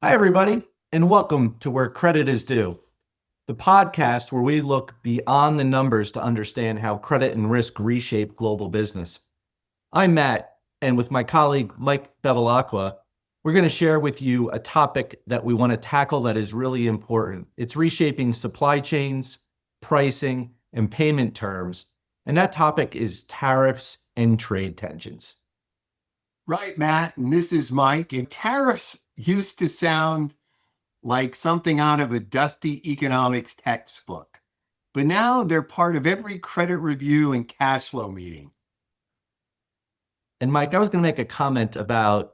Hi, everybody, and welcome to Where Credit is Due, the podcast where we look beyond the numbers to understand how credit and risk reshape global business. I'm Matt, and with my colleague Mike Bevilacqua, we're going to share with you a topic that we want to tackle that is really important. It's reshaping supply chains, pricing, and payment terms. And that topic is tariffs and trade tensions. Right, Matt. And this is Mike. And tariffs used to sound like something out of a dusty economics textbook, but now they're part of every credit review and cash flow meeting. And Mike, I was going to make a comment about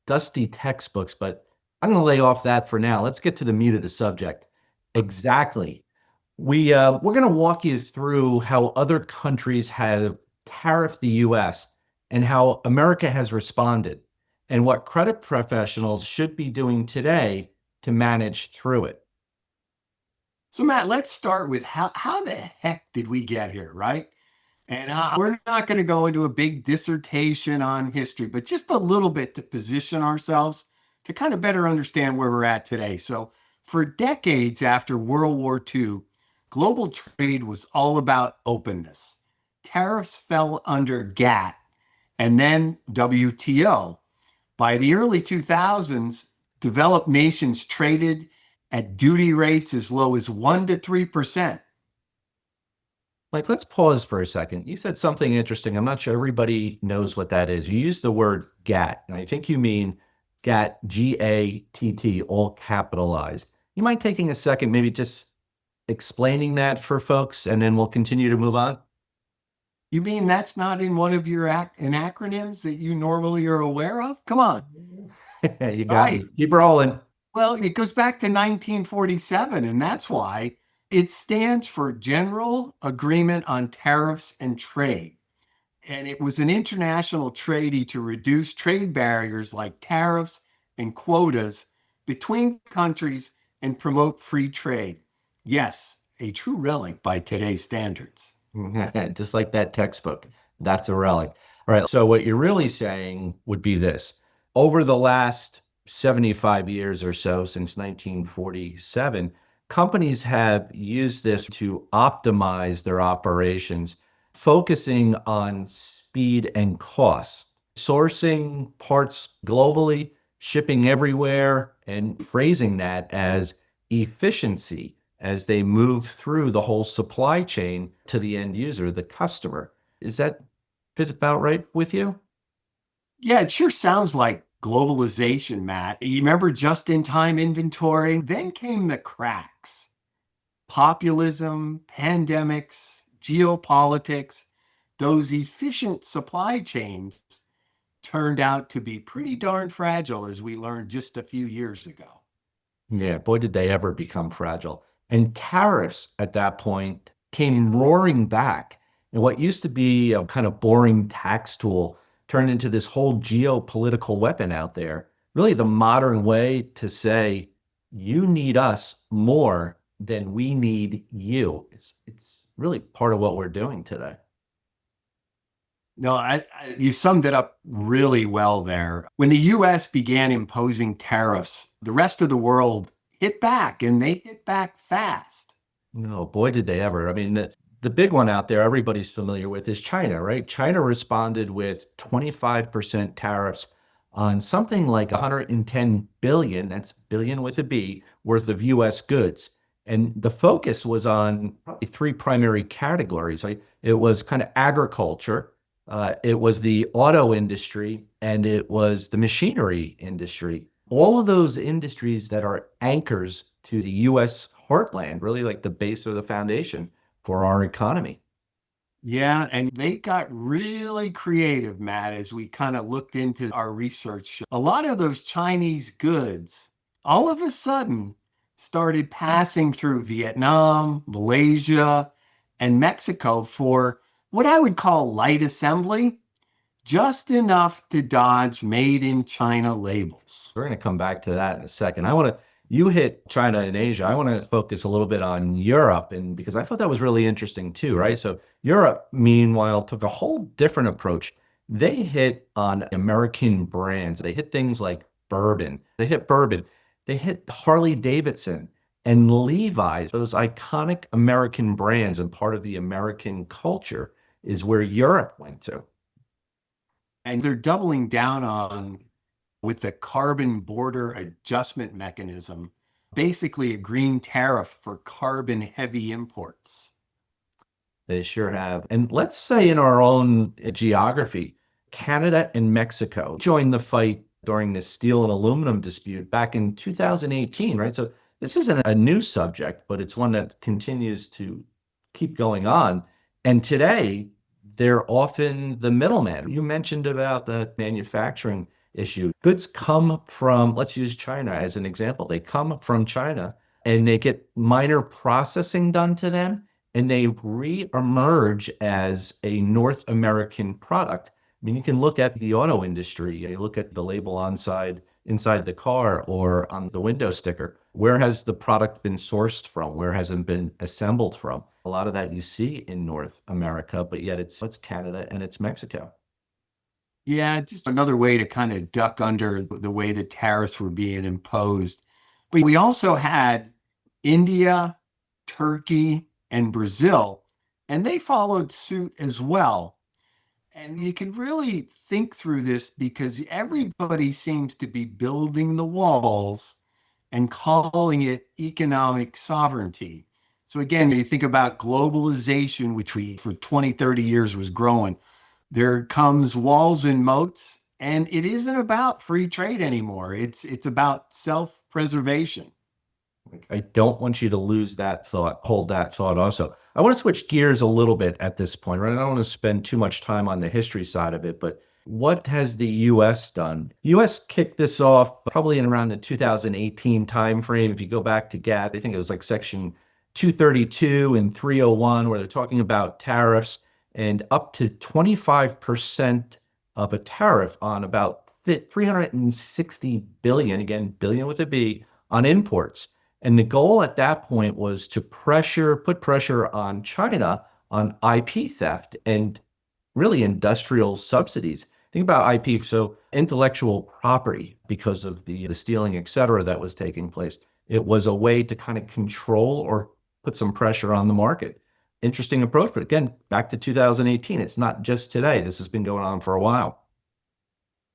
dusty textbooks, but I'm going to lay off that for now. Let's get to the meat of the subject. Exactly. We're going to walk you through how other countries have tariffed the U.S. and how America has responded, and what credit professionals should be doing today to manage through it. So, Matt, let's start with how the heck did we get here, right? And we're not going to go into a big dissertation on history, but just a little bit to position ourselves to kind of better understand where we're at today. So, for decades after World War II, global trade was all about openness. Tariffs fell under GATT and then WTO. By the early 2000s, developed nations traded at duty rates as low as 1 to 3%. Like, let's pause for a second. You said something interesting. I'm not sure everybody knows what that is. You used the word GATT, and I think you mean GATT, GATT, all capitalized. You mind taking a second, maybe just explaining that for folks, and then we'll continue to move on? You mean that's not in one of your acronyms that you normally are aware of? Come on. You got Right. me. Keep rolling. Well, it goes back to 1947, and that's why it stands for General Agreement on Tariffs and Trade. And it was an international treaty to reduce trade barriers like tariffs and quotas between countries and promote free trade. Yes, a true relic by today's standards. Just like that textbook. That's a relic. All right. So, what you're really saying would be this: over the last 75 years or so, since 1947, companies have used this to optimize their operations, focusing on speed and costs, sourcing parts globally, shipping everywhere, and phrasing that as efficiency as they move through the whole supply chain to the end user, the customer. Is that fit about right with you? Yeah, it sure sounds like globalization, Matt. You remember just in time inventory? Then came the cracks: populism, pandemics, geopolitics. Those efficient supply chains turned out to be pretty darn fragile, as we learned just a few years ago. Yeah, boy, did they ever become fragile. And tariffs at that point came roaring back. And what used to be a kind of boring tax tool turned into this whole geopolitical weapon out there. Really, the modern way to say, you need us more than we need you. It's really part of what we're doing today. No, you summed it up really well there. When the US began imposing tariffs, the rest of the world hit back, and they hit back fast. No, boy, did they ever. I mean, the big one out there everybody's familiar with is China, right? China responded with 25% tariffs on something like 110 billion, that's billion with a B, worth of US goods. And the focus was on probably three primary categories. Like, it was kind of agriculture, it was the auto industry, and it was the machinery industry. All of those industries that are anchors to the US heartland, really like the base or the foundation for our economy. Yeah, and they got really creative, Matt, as we kind of looked into our research. A lot of those Chinese goods all of a sudden started passing through Vietnam, Malaysia, and Mexico for what I would call light assembly, just enough to dodge made in China labels. We're going to come back to that in a second. You hit China and Asia. I want to focus a little bit on Europe, and because I thought that was really interesting too, right? So Europe, meanwhile, took a whole different approach. They hit on American brands. They hit things like bourbon. They hit bourbon. They hit Harley Davidson and Levi's, those iconic American brands and part of the American culture is where Europe went to. And they're doubling down on with the carbon border adjustment mechanism, basically a green tariff for carbon heavy imports. They sure have. And let's say in our own geography, Canada and Mexico joined the fight during the steel and aluminum dispute back in 2018, right? So this isn't a new subject, but it's one that continues to keep going on. And today, they're often the middleman. You mentioned about the manufacturing issue. Goods come from, let's use China as an example. They come from China and they get minor processing done to them and they re-emerge as a North American product. I mean, you can look at the auto industry. You look at the label inside the car or on the window sticker. Where has the product been sourced from? Where has it been assembled from? A lot of that you see in North America, but yet it's Canada and it's Mexico. Yeah, just another way to kind of duck under the way the tariffs were being imposed. But we also had India, Turkey, and Brazil, and they followed suit as well. And you can really think through this because everybody seems to be building the walls and calling it economic sovereignty. So again, you think about globalization, which we for 20, 30 years was growing. There comes walls and moats, and it isn't about free trade anymore. It's about self-preservation. I don't want you to lose that thought, hold that thought also. I want to switch gears a little bit at this point, right? I don't want to spend too much time on the history side of it, but what has the US done? US kicked this off probably in around the 2018 timeframe. If you go back to GATT, I think it was like section 232 and 301, where they're talking about tariffs and up to 25% of a tariff on about 360 billion, again, billion with a B, on imports. And the goal at that point was to put pressure on China on IP theft and really industrial subsidies. Think about IP, so intellectual property, because of the stealing, et cetera, that was taking place. It was a way to kind of control or put some pressure on the market. Interesting approach, but again, back to 2018. It's not just today. This has been going on for a while.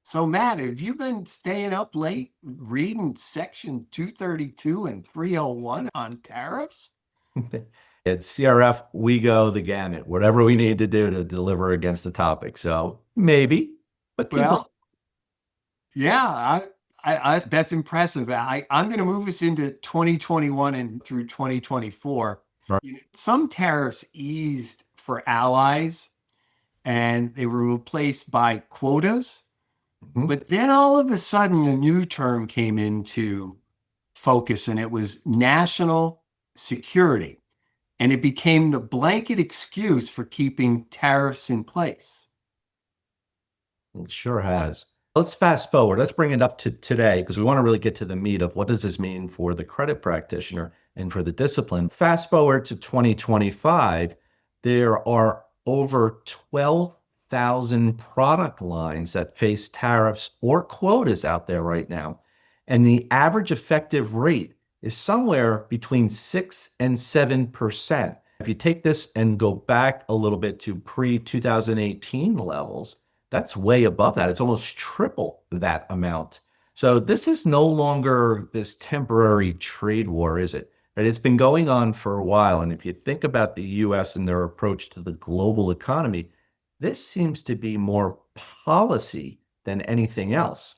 So, Matt, have you been staying up late reading section 232 and 301 on tariffs? At CRF, we go the gamut, whatever we need to do to deliver against the topic. So maybe, but keep Well, yeah, that's impressive. I'm going to move us into 2021 and through 2024. Some tariffs eased for allies and they were replaced by quotas. Mhm. But then all of a sudden, a new term came into focus, and it was national security. And it became the blanket excuse for keeping tariffs in place. It sure has. Let's fast forward. Let's bring it up to today because we want to really get to the meat of what does this mean for the credit practitioner and for the discipline. Fast forward to 2025, there are over 12,000 product lines that face tariffs or quotas out there right now. And the average effective rate is somewhere between 6 and 7%. If you take this and go back a little bit to pre-2018 levels, that's way above that. It's almost triple that amount. So this is no longer this temporary trade war, is it? Right? It's been going on for a while. And if you think about the US and their approach to the global economy, this seems to be more policy than anything else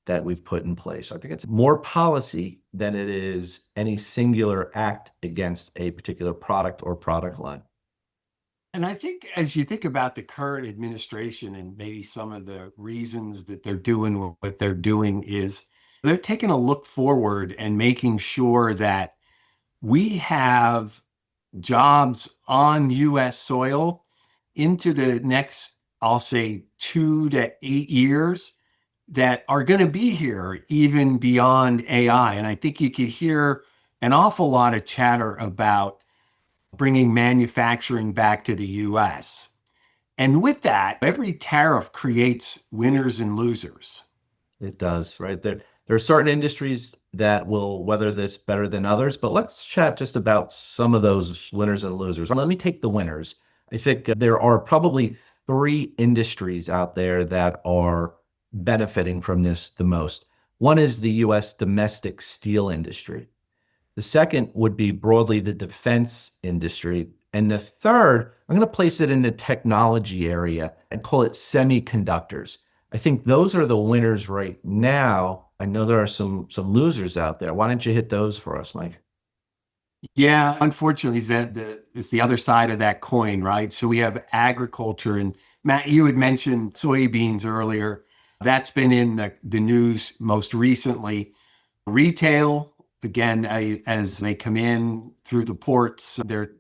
that we've put in place. I think it's more policy than it is any singular act against a particular product or product line. And I think as you think about the current administration and maybe some of the reasons that they're doing what they're doing is they're taking a look forward and making sure that we have jobs on US soil into the next, I'll say, 2 to 8 years that are going to be here even beyond AI. And I think you could hear an awful lot of chatter about bringing manufacturing back to the US. And with that, every tariff creates winners and losers. It does, right? There are certain industries that will weather this better than others, but let's chat just about some of those winners and losers. Let me take the winners. I think there are probably three industries out there that are benefiting from this the most. One is the US domestic steel industry. The second would be broadly the defense industry. And the third, I'm going to place it in the technology area and call it semiconductors. I think those are the winners right now. I know there are some losers out there. Why don't you hit those for us, Mike? Yeah, unfortunately, it's the other side of that coin, right? So we have agriculture, and Matt, you had mentioned soybeans earlier. That's been in the news most recently. Retail, again, as they come in through the ports, they're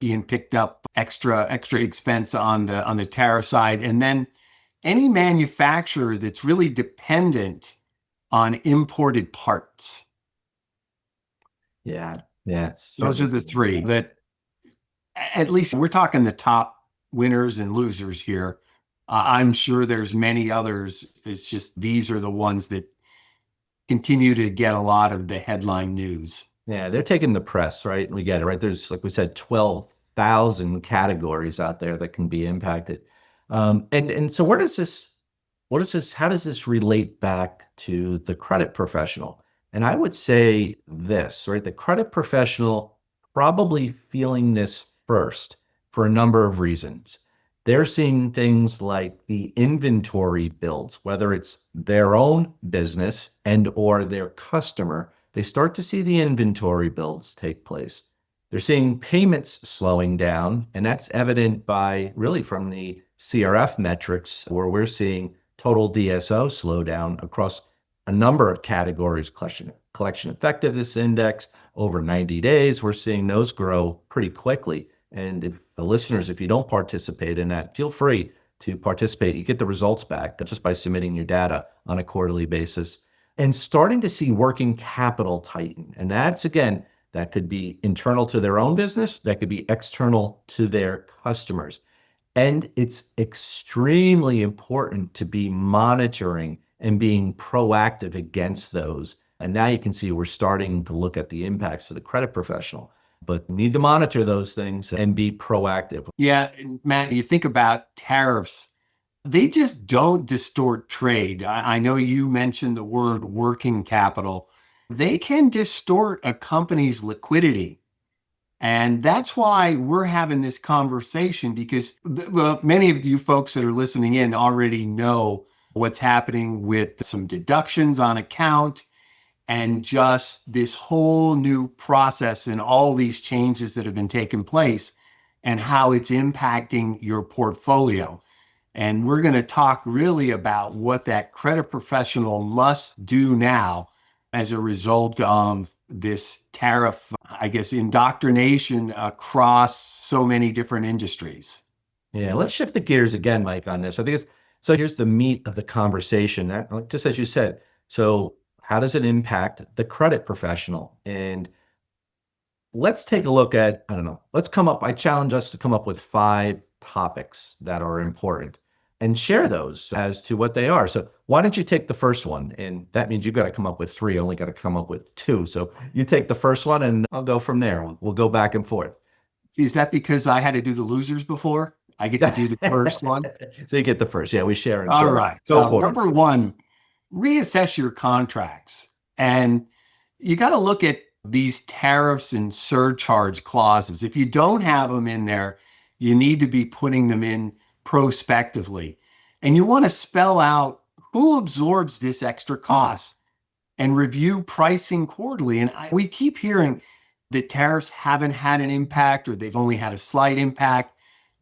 being picked up extra expense on the tariff side, and then any manufacturer that's really dependent on imported parts. Yeah, yeah, Those are certainly. the three that, at least we're talking the top winners and losers here. I'm sure there's many others. It's just these are the ones that continue to get a lot of the headline news. Yeah, they're taking the press, right? We get it, right? There's, like we said, 12,000 categories out there that can be impacted. And so how does this relate back to the credit professional? And I would say this, right? The credit professional probably feeling this first for a number of reasons. They're seeing things like the inventory builds, whether it's their own business and or their customer. They start to see the inventory builds take place. They're seeing payments slowing down, and that's evident by really from the CRF metrics where we're seeing total DSO slow down across a number of categories. Collection effectiveness index over 90 days, we're seeing those grow pretty quickly. And if the listeners, if you don't participate in that, feel free to participate. You get the results back just by submitting your data on a quarterly basis and starting to see working capital tighten. And that's, again, that could be internal to their own business, that could be external to their customers. And it's extremely important to be monitoring and being proactive against those. And now you can see we're starting to look at the impacts to the credit professional, but we need to monitor those things and be proactive. Yeah, Matt, you think about tariffs, they just don't distort trade. I know you mentioned the word working capital. They can distort a company's liquidity. And that's why we're having this conversation because well, many of you folks that are listening in already know what's happening with some deductions on account and just this whole new process and all these changes that have been taking place and how it's impacting your portfolio. And we're going to talk really about what that credit professional must do now as a result of this tariff, I guess, indoctrination across so many different industries. Yeah, let's shift the gears again, Mike, on this. I think it's so here's the meat of the conversation. Just as you said, so how does it impact the credit professional? And let's take a look at, I don't know, I challenge us to come up with five topics that are important and share those as to what they are. So why don't you take the first one? And that means you've got to come up with three, only got to come up with two. So you take the first one and I'll go from there. We'll go back and forth. Is that because I had to do the losers before? I get to do the first one. So you get the first. Yeah, we share and All share. right. Go So, for it. number one, reassess your contracts. And you got to look at these tariffs and surcharge clauses. If you don't have them in there, you need to be putting them in prospectively. And you want to spell out who absorbs this extra cost and review pricing quarterly. And we keep hearing that tariffs haven't had an impact or they've only had a slight impact.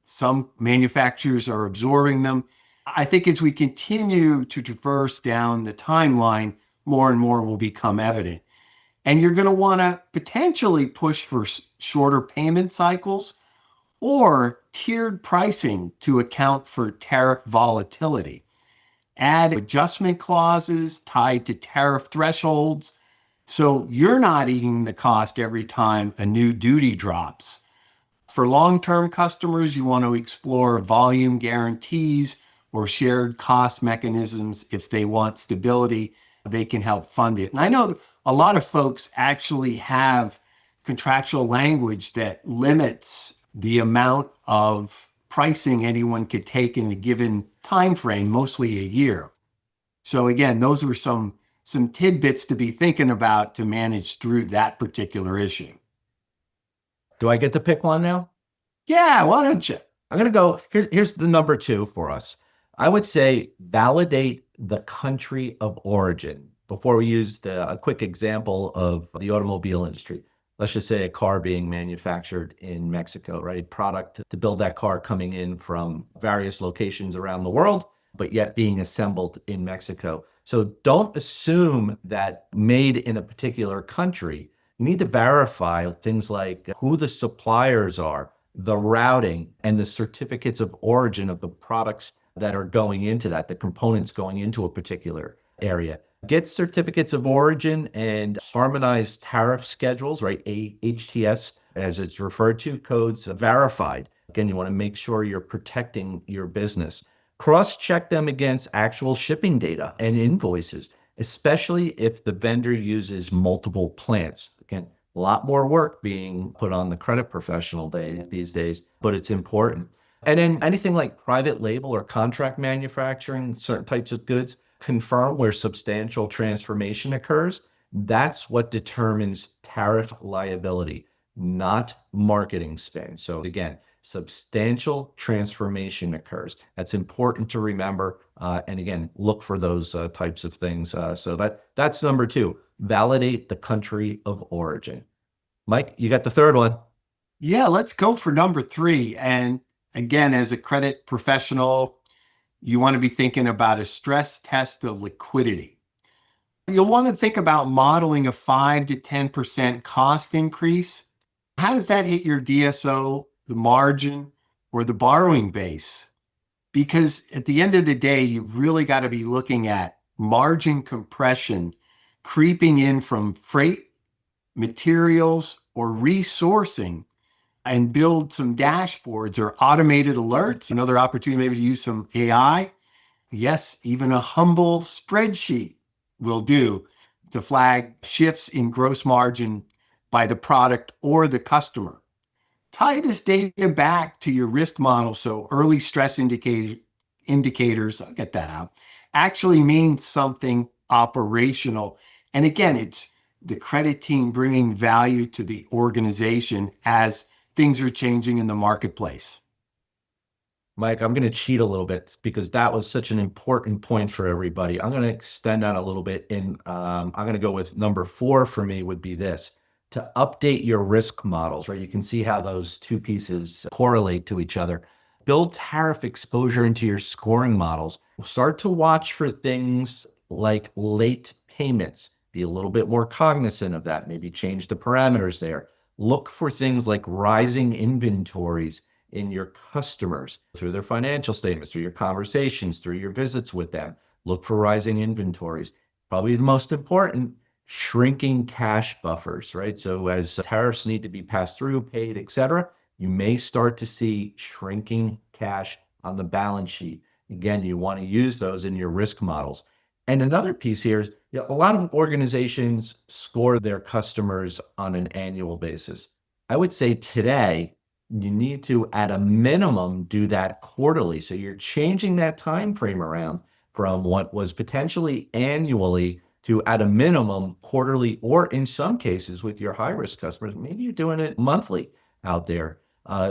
Some manufacturers are absorbing them. I think as we continue to traverse down the timeline, more and more will become evident. And you're going to want to potentially push for shorter payment cycles or tiered pricing to account for tariff volatility. Add adjustment clauses tied to tariff thresholds so you're not eating the cost every time a new duty drops. For long-term customers, you want to explore volume guarantees or shared cost mechanisms if they want stability. they can help fund it. And I know a lot of folks actually have contractual language that limits the amount of pricing anyone could take in a given time frame, mostly a year. So again, those were some tidbits to be thinking about to manage through that particular issue. Do I get to pick one now? Yeah, why don't you? I'm going to go. Here's the number two for us. I would say validate the country of origin. Before we used a quick example of the automobile industry, let's just say a car being manufactured in Mexico, right? Product to build that car coming in from various locations around the world, but yet being assembled in Mexico. So don't assume that made in a particular country. You need to verify things like who the suppliers are, the routing, and the certificates of origin of the products that are going into that, the components going into a particular area. Get certificates of origin and harmonized tariff schedules, right? HTS, as it's referred to, codes verified. Again, you want to make sure you're protecting your business. Cross-check them against actual shipping data and invoices, especially if the vendor uses multiple plants. Again, a lot more work being put on the credit professional these days, but it's important. And then anything like private label or contract manufacturing, certain types of goods, confirm where substantial transformation occurs. That's what determines tariff liability, not marketing spend. So again, substantial transformation occurs. That's important to remember. And again, look for those types of things. So that's number two, validate the country of origin. Mike, you got the third one. Yeah, let's go for number three. And again, as a credit professional, you want to be thinking about a stress test of liquidity. You'll want to think about modeling a 5 to 10% cost increase. How does that hit your DSO, the margin, or the borrowing base? Because at the end of the day, you've really got to be looking at margin compression creeping in from freight, materials, or resourcing, and build some dashboards or automated alerts. Another opportunity maybe to use some AI. Yes, even a humble spreadsheet will do to flag shifts in gross margin by the product or the customer. Tie this data back to your risk model so early stress indicators, I'll get that out, actually means something operational. And again, it's the credit team bringing value to the organization as things are changing in the marketplace. Mike, I'm going to cheat a little bit because that was such an important point for everybody. I'm going to extend that a little bit. And I'm going to go with number four for me would be this, to update your risk models, right? You can see how those two pieces correlate to each other. Build tariff exposure into your scoring models. Start to watch for things like late payments. Be a little bit more cognizant of that. Maybe change the parameters there. Look for things like rising inventories in your customers through their financial statements, through your conversations, through your visits with them. Look for rising inventories. Probably the most important, shrinking cash buffers, right? So as tariffs need to be passed through, paid, et cetera, you may start to see shrinking cash on the balance sheet. Again, you want to use those in your risk models. And another piece here is a lot of organizations score their customers on an annual basis. I would say today, you need to, at a minimum, do that quarterly. So you're changing that time frame around from what was potentially annually to, at a minimum, quarterly, or in some cases with your high risk customers, maybe you're doing it monthly out there.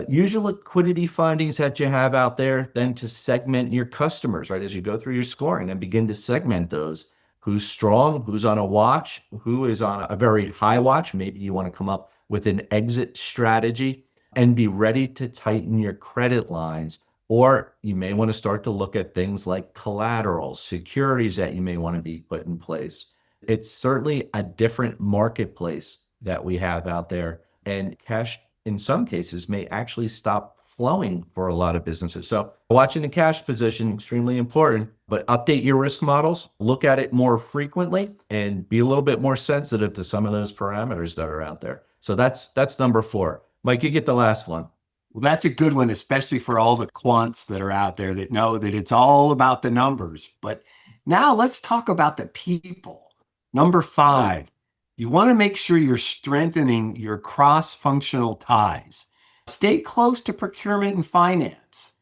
Use your liquidity findings that you have out there then to segment your customers, right? As you go through your scoring and begin to segment those. Who's strong, who's on a watch, who is on a very high watch. Maybe you want to come up with an exit strategy and be ready to tighten your credit lines. Or you may want to start to look at things like collateral, securities that you may want to be put in place. It's certainly a different marketplace that we have out there. And cash, in some cases, may actually stop flowing for a lot of businesses. So watching the cash position, extremely important, but update your risk models, look at it more frequently, and be a little bit more sensitive to some of those parameters that are out there. So that's number four. Mike, you get the last one. Well, that's a good one, especially for all the quants that are out there that know that it's all about the numbers. But Now let's talk about the people. Number 5, you want to make sure you're strengthening your cross-functional ties. Stay close to procurement and finance.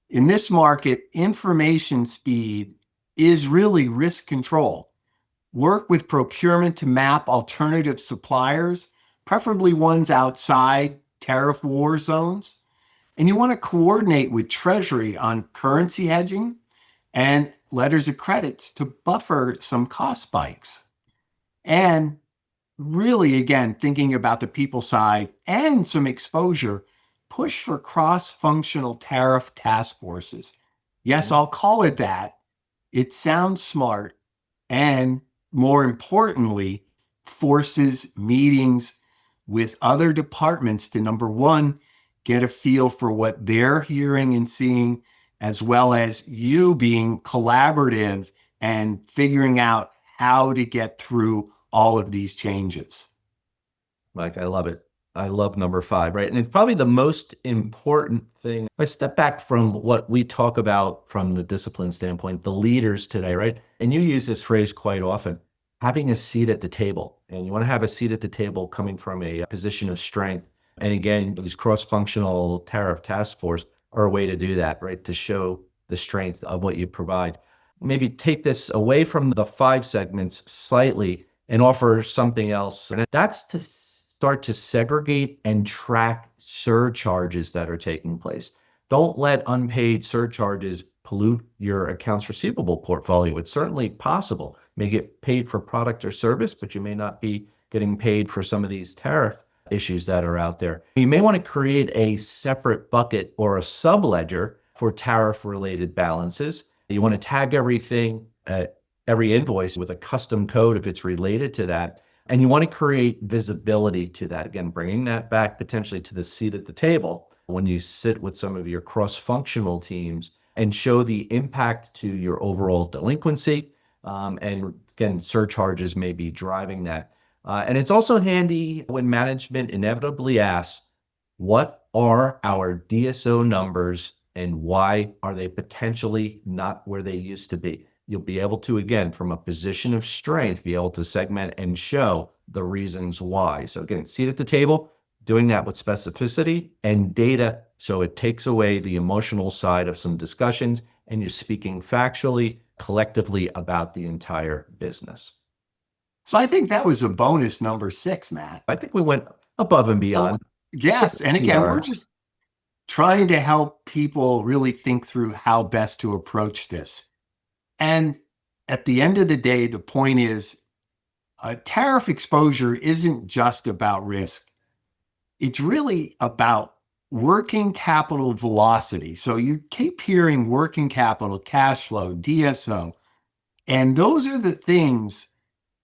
In this market, information speed is really risk control. Work with procurement to map alternative suppliers, preferably ones outside tariff war zones. And you want to coordinate with Treasury on currency hedging and letters of credits to buffer some cost spikes. And really, again, thinking about the people side and some exposure, push for cross-functional tariff task forces. Yes, I'll call it that. It sounds smart, and more importantly, forces meetings with other departments to, number one, get a feel for what they're hearing and seeing, as well as you being collaborative and figuring out how to get through all of these changes. Mike, I love it. I love number 5, right? And it's probably the most important thing. I step back from what we talk about from the discipline standpoint, the leaders today, right? And you use this phrase quite often, having a seat at the table. And you want to have a seat at the table coming from a position of strength. And again, these cross-functional tariff task force are a way to do that, right? To show the strength of what you provide. Maybe take this away from the 5 segments slightly and offer something else. And that's to start to segregate and track surcharges that are taking place. Don't let unpaid surcharges pollute your accounts receivable portfolio. It's certainly possible. You may get paid for product or service, but you may not be getting paid for some of these tariff issues that are out there. You may want to create a separate bucket or a subledger for tariff related balances. You want to tag everything, every invoice with a custom code if it's related to that. And you want to create visibility to that. Again, bringing that back potentially to the seat at the table when you sit with some of your cross-functional teams and show the impact to your overall delinquency. And again, surcharges may be driving that. And it's also handy when management inevitably asks, what are our DSO numbers and why are they potentially not where they used to be? You'll be able to, again, from a position of strength, be able to segment and show the reasons why. So again, seat at the table, doing that with specificity and data. So it takes away the emotional side of some discussions and you're speaking factually, collectively about the entire business. So I think that was a bonus number 6, Matt. I think we went above and beyond. Yes. And again, we're just trying to help people really think through how best to approach this. And at the end of the day, the point is tariff exposure isn't just about risk. It's really about working capital velocity. So you keep hearing working capital, cash flow, DSO, and those are the things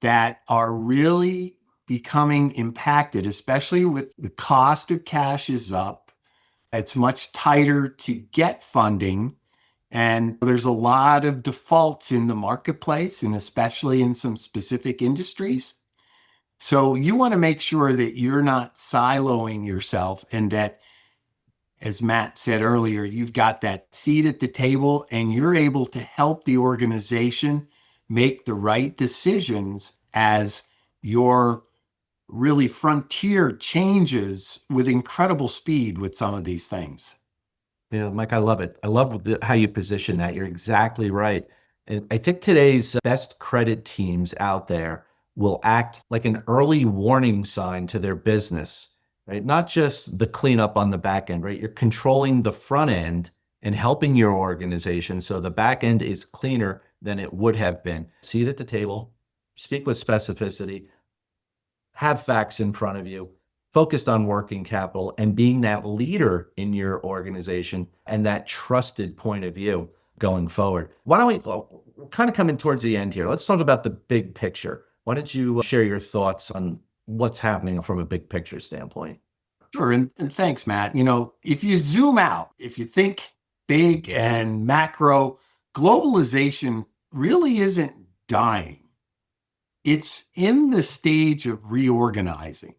that are really becoming impacted, especially with the cost of cash is up. It's much tighter to get funding. And there's a lot of defaults in the marketplace, and especially in some specific industries. So you want to make sure that you're not siloing yourself and that, as Matt said earlier, you've got that seat at the table and you're able to help the organization make the right decisions as your really frontier changes with incredible speed with some of these things. Yeah, Mike, I love it. I love how you position that. You're exactly right. And I think today's best credit teams out there will act like an early warning sign to their business, right? Not just the cleanup on the back end, right? You're controlling the front end and helping your organization so the back end is cleaner than it would have been. Seat at the table, speak with specificity, have facts in front of you, focused on working capital and being that leader in your organization and that trusted point of view going forward. Why don't we're kind of coming towards the end here. Let's talk about the big picture. Why don't you share your thoughts on what's happening from a big picture standpoint? Sure. And thanks, Matt. If you zoom out, if you think big and macro, globalization really isn't dying. It's in the stage of reorganizing.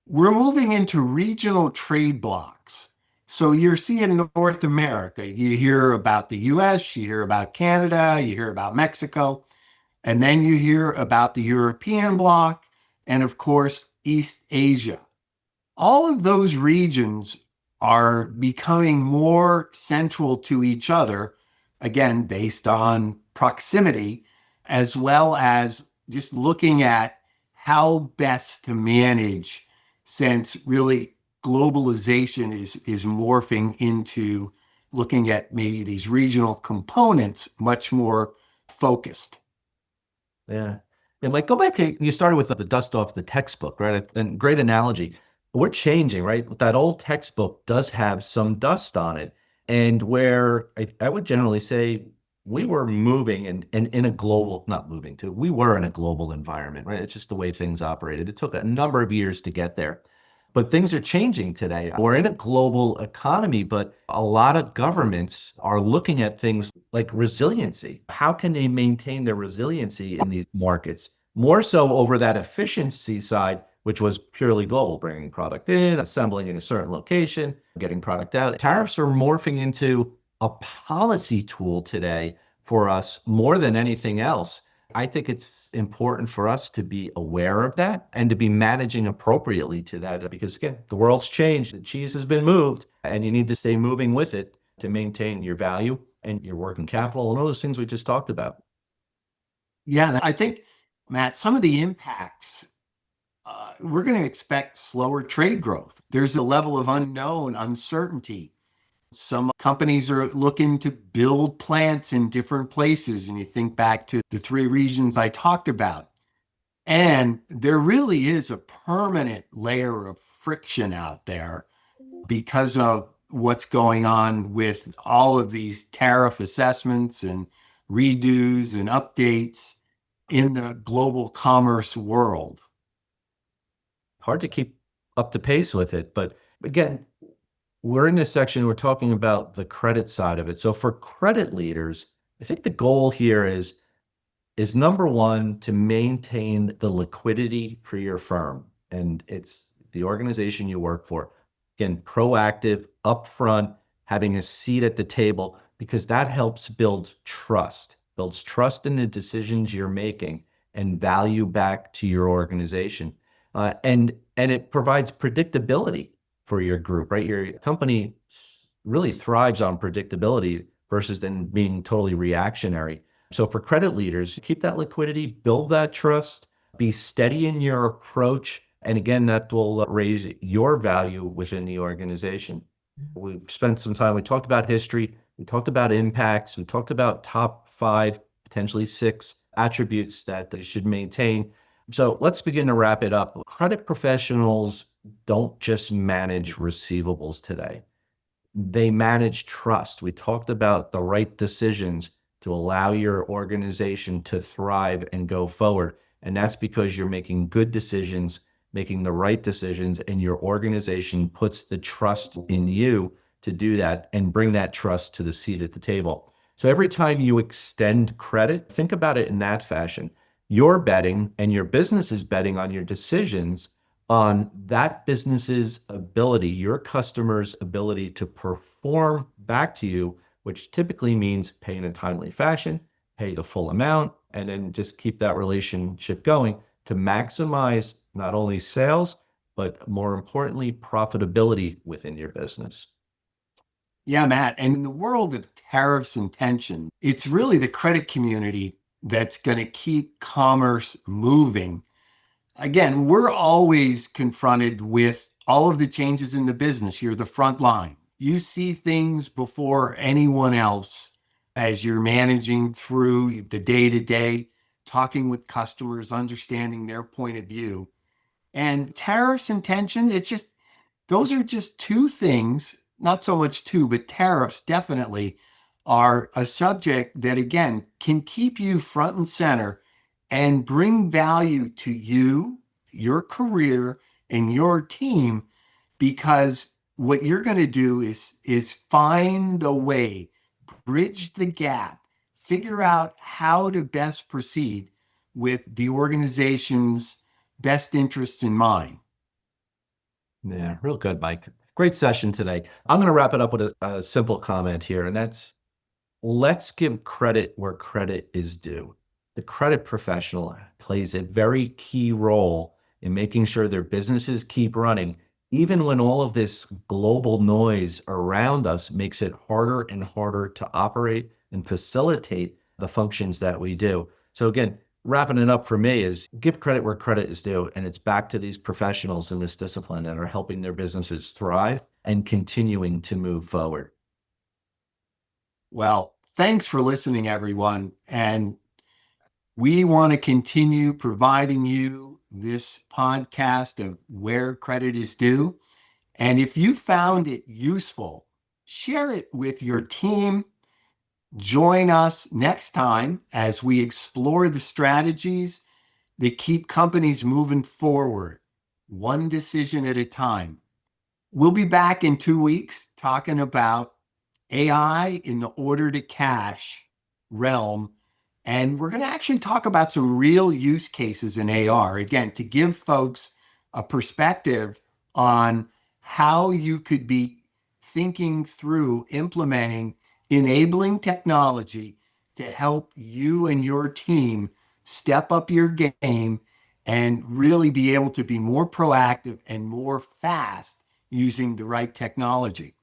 We're moving into regional trade blocs, So you're seeing North America. You hear about the US, you hear about Canada, you hear about Mexico, and then you hear about the European bloc, and of course, East Asia. All of those regions are becoming more central to each other, again, based on proximity, as well as just looking at how best to manage, since really globalization is morphing into looking at maybe these regional components much more focused. Yeah. And like go back to you started with the dust off the textbook, right? And great analogy. We're changing, right? That old textbook does have some dust on it. And where I would generally say we were moving and in a global, not moving to, we were in a global environment, right? It's just the way things operated. It took a number of years to get there. But things are changing today. We're in a global economy, but a lot of governments are looking at things like resiliency. How can they maintain their resiliency in these markets? More so over that efficiency side, which was purely global, bringing product in, assembling in a certain location, getting product out. Tariffs are morphing into a policy tool today for us more than anything else. I think it's important for us to be aware of that and to be managing appropriately to that because, again, the world's changed. The cheese has been moved, and you need to stay moving with it to maintain your value and your working capital and all those things we just talked about. Yeah, I think, Matt, some of the impacts, we're going to expect slower trade growth. There's a level of unknown, uncertainty. Some companies are looking to build plants in different places. And you think back to the three regions I talked about. And there really is a permanent layer of friction out there because of what's going on with all of these tariff assessments and redos and updates in the global commerce world. Hard to keep up to pace with it. But again, we're in this section, we're talking about the credit side of it. So for credit leaders, I think the goal here is number one, to maintain the liquidity for your firm. And it's the organization you work for. Again, proactive, upfront, having a seat at the table, because that helps builds trust in the decisions you're making and value back to your organization. And it provides predictability for your group, right? Your company really thrives on predictability versus then being totally reactionary. So for credit leaders, keep that liquidity, build that trust, be steady in your approach. And again, that will raise your value within the organization. We've spent some time, we talked about history, we talked about impacts, we talked about top five, potentially six attributes that they should maintain. So let's begin to wrap it up. Credit professionals don't just manage receivables today, they manage trust. We talked about the right decisions to allow your organization to thrive and go forward. And that's because you're making good decisions, making the right decisions, and your organization puts the trust in you to do that and bring that trust to the seat at the table. So every time you extend credit, think about it in that fashion. You're betting and your business is betting on your decisions on that business's ability, your customer's ability to perform back to you, which typically means pay in a timely fashion, pay the full amount, and then just keep that relationship going to maximize not only sales, but more importantly, profitability within your business. Yeah, Matt. And in the world of tariffs and tension, it's really the credit community that's going to keep commerce moving. Again, we're always confronted with all of the changes in the business. You're the front line. You see things before anyone else as you're managing through the day to day, talking with customers, understanding their point of view. And tariffs and tension, it's just, those are just two things, not so much two, but tariffs definitely are a subject that, again, can keep you front and center and bring value to you, your career, and your team, because what you're going to do is find a way, bridge the gap, figure out how to best proceed with the organization's best interests in mind. Yeah, real good, Mike. Great session today. I'm going to wrap it up with a simple comment here, and that's let's give credit where credit is due. The credit professional plays a very key role in making sure their businesses keep running, even when all of this global noise around us makes it harder and harder to operate and facilitate the functions that we do. So again, wrapping it up for me is give credit where credit is due. And it's back to these professionals in this discipline that are helping their businesses thrive and continuing to move forward. Well, thanks for listening, everyone. And we want to continue providing you this podcast of Where Credit is Due. And if you found it useful, share it with your team. Join us next time as we explore the strategies that keep companies moving forward, one decision at a time. We'll be back in 2 weeks talking about AI in the order to cash realm. And we're going to actually talk about some real use cases in AR, again, to give folks a perspective on how you could be thinking through implementing enabling technology to help you and your team step up your game and really be able to be more proactive and more fast using the right technology.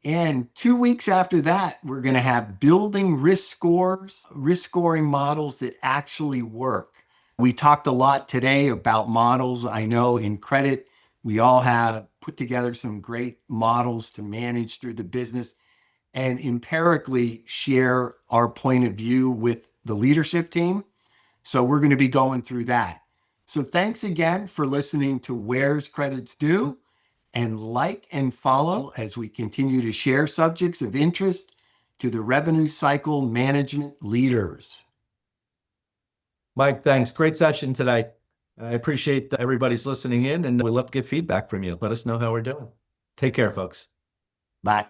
And 2 weeks after that, we're going to have building risk scores, risk scoring models that actually work. We talked a lot today about models. I know in credit, we all have put together some great models to manage through the business and empirically share our point of view with the leadership team. So we're going to be going through that. So thanks again for listening to Where's Credit's Due, and like and follow as we continue to share subjects of interest to the revenue cycle management leaders. Mike, thanks. Great session today. I appreciate everybody's listening in, and we'd love to get feedback from you. Let us know how we're doing. Take care, folks. Bye.